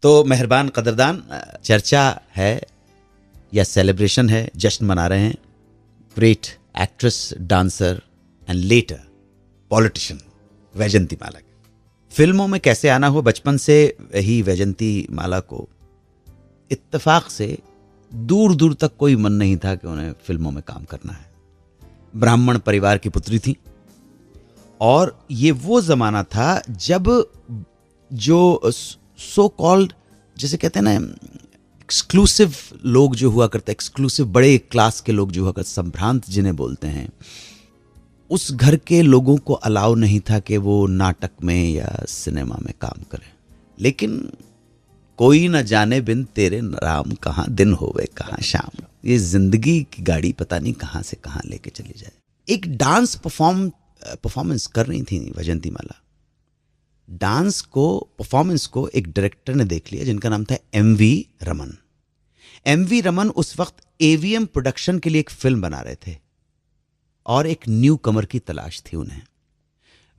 तो मेहरबान कदरदान, चर्चा है या सेलिब्रेशन है, जश्न मना रहे हैं great actress, dancer and later politician Vyjayanthimala की। फिल्मों में कैसे आना हो, बचपन से ही वैजयंती माला को इत्तेफाक से दूर दूर तक कोई मन नहीं था कि उन्हें फिल्मों में काम करना है। ब्राह्मण परिवार की पुत्री थी और ये वो जमाना था जब जो सो कॉल्ड, जैसे कहते हैं ना, एक्सक्लूसिव लोग जो हुआ करते, एक्सक्लूसिव बड़े क्लास के लोग जो हुआ करते, संभ्रांत जिन्हें बोलते हैं, उस घर के लोगों को अलाउ नहीं था कि वो नाटक में या सिनेमा में काम करें। लेकिन कोई न जाने बिन तेरे राम, कहाँ दिन होवे कहाँ शाम, ये जिंदगी की गाड़ी पता नहीं कहाँ से कहाँ लेके चली जाए। एक डांस परफॉर्मेंस कर रही थी वैजयंती माला। डांस को, परफॉर्मेंस को एक डायरेक्टर ने देख लिया जिनका नाम था एमवी रमन। एमवी रमन उस वक्त एवीएम प्रोडक्शन के लिए एक फिल्म बना रहे थे और एक न्यू कमर की तलाश थी उन्हें।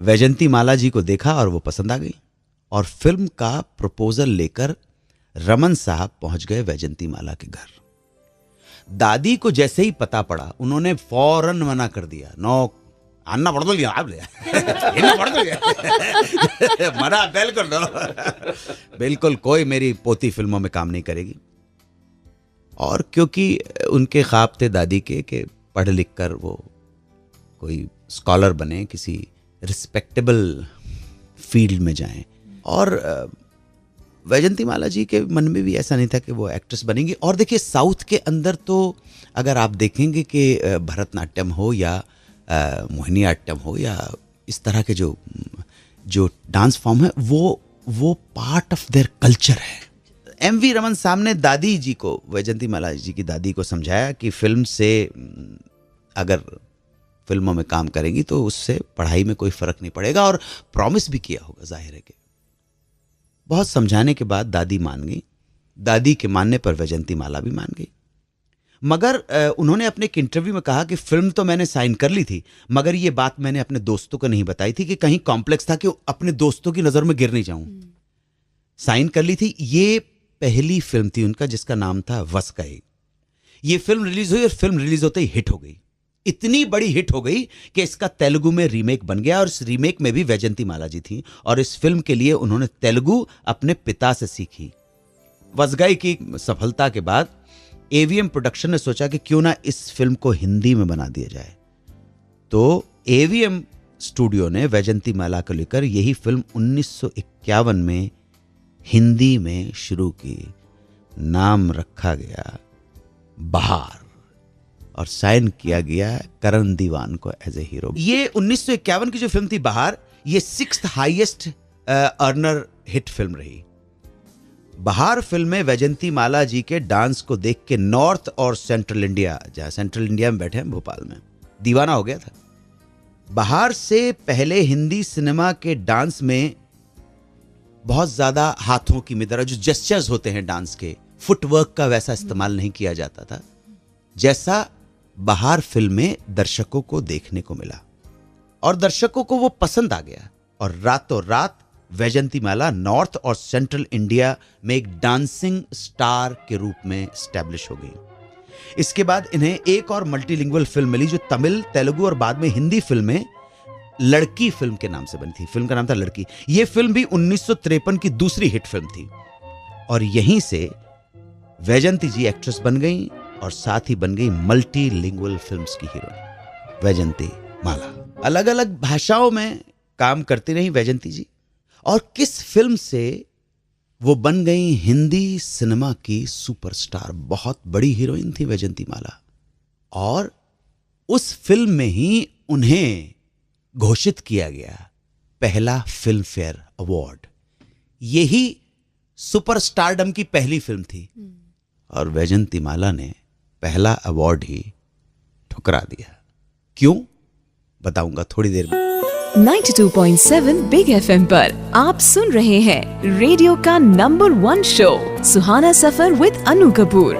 वैजयंती माला जी को देखा और वो पसंद आ गई और फिल्म का प्रपोजल लेकर रमन साहब पहुंच गए वैजयंती माला के घर। दादी को जैसे ही पता पड़ा, उन्होंने फौरन मना कर दिया। नो अन्ना पड़ दो लिया आप ले इन्ना पड़ दो लिया मना बेल कर दो, बिल्कुल कोई मेरी पोती फिल्मों में काम नहीं करेगी। और क्योंकि उनके ख्वाब थे दादी के कि पढ़ लिख कर वो कोई स्कॉलर बने, किसी रिस्पेक्टेबल फील्ड में जाएं, और वैजयंती माला जी के मन में भी ऐसा नहीं था कि वो एक्ट्रेस बनेंगी। और देखिए, साउथ के अंदर तो अगर आप देखेंगे कि भरतनाट्यम हो या मोहिनीअट्टम हो या इस तरह के जो डांस फॉर्म है, वो पार्ट ऑफ देयर कल्चर है। एमवी रमन साहब ने दादी जी को, वैजयंती माला जी की दादी को समझाया कि फिल्म से, अगर फिल्मों में काम करेंगी तो उससे पढ़ाई में कोई फर्क नहीं पड़ेगा, और प्रॉमिस भी किया होगा, जाहिर है कि। बहुत समझाने के बाद दादी मान गई। दादी के मानने पर वैजयंती माला भी मान गई। मगर उन्होंने अपने एक इंटरव्यू में कहा कि फिल्म तो मैंने साइन कर ली थी, मगर ये बात मैंने अपने दोस्तों को नहीं बताई थी कि कहीं कॉम्प्लेक्स था कि अपने दोस्तों की नज़र में गिर नहीं जाऊं। साइन कर ली थी। ये पहली फिल्म थी उनका जिसका नाम था वसगाई। ये फिल्म रिलीज हुई और फिल्म रिलीज होते ही हिट हो गई। इतनी बड़ी हिट हो गई कि इसका तेलुगु में रीमेक बन गया, और इस रीमेक में भी वैजयंती माला जी थी, और इस फिल्म के लिए उन्होंने तेलुगु अपने पिता से सीखी। वसगाई की सफलता के बाद एवीएम प्रोडक्शन ने सोचा कि क्यों ना इस फिल्म को हिंदी में बना दिया जाए। तो एवीएम स्टूडियो ने वैजयंती माला को लेकर यही फिल्म 1951 में हिंदी में शुरू की। नाम रखा गया बहार और साइन किया गया करण दीवान को एज ए हीरो। ये 1951 की जो फिल्म थी बहार, ये 6th highest earner hit film रही। बहार फिल्म में वैजयंती माला जी के डांस को देख के नॉर्थ और सेंट्रल इंडिया, जहां सेंट्रल इंडिया में बैठे हैं भोपाल में, दीवाना हो गया था। बहार से पहले हिंदी सिनेमा के डांस में बहुत ज्यादा हाथों की मुद्रा, जो जेस्चर्स होते हैं डांस के, फुटवर्क का वैसा इस्तेमाल नहीं किया जाता था जैसा बहार फिल्म में दर्शकों को देखने को मिला, और दर्शकों को वो पसंद आ गया, और रातों रात वैजयंती माला नॉर्थ और सेंट्रल इंडिया में एक डांसिंग स्टार के रूप में एस्टैब्लिश हो गई। इसके बाद इन्हें एक और मल्टीलिंगुअल फिल्म मिली जो तमिल, तेलुगु और बाद में हिंदी फिल्म में लड़की फिल्म के नाम से बनी थी। फिल्म का नाम था लड़की। यह फिल्म भी 1953 की दूसरी हिट फिल्म थी, और यहीं से वैजयंती जी एक्ट्रेस बन गई और साथ ही बन गई मल्टीलिंगुअल फिल्म्स की हीरोइन वैजयंती माला। अलग अलग भाषाओं में काम करती रही वैजयंती जी, और किस फिल्म से वो बन गई हिंदी सिनेमा की सुपरस्टार। बहुत बड़ी हीरोइन थी वैजयंती माला, और उस फिल्म में ही उन्हें घोषित किया गया पहला फिल्म फेयर अवार्ड। यही सुपरस्टारडम की पहली फिल्म थी, और वैजयंती माला ने पहला अवार्ड ही ठुकरा दिया। क्यों, बताऊंगा थोड़ी देर में। 92.7 बिग FM पर आप सुन रहे हैं रेडियो का number 1 show Suhana suffer with Anu Kapoor.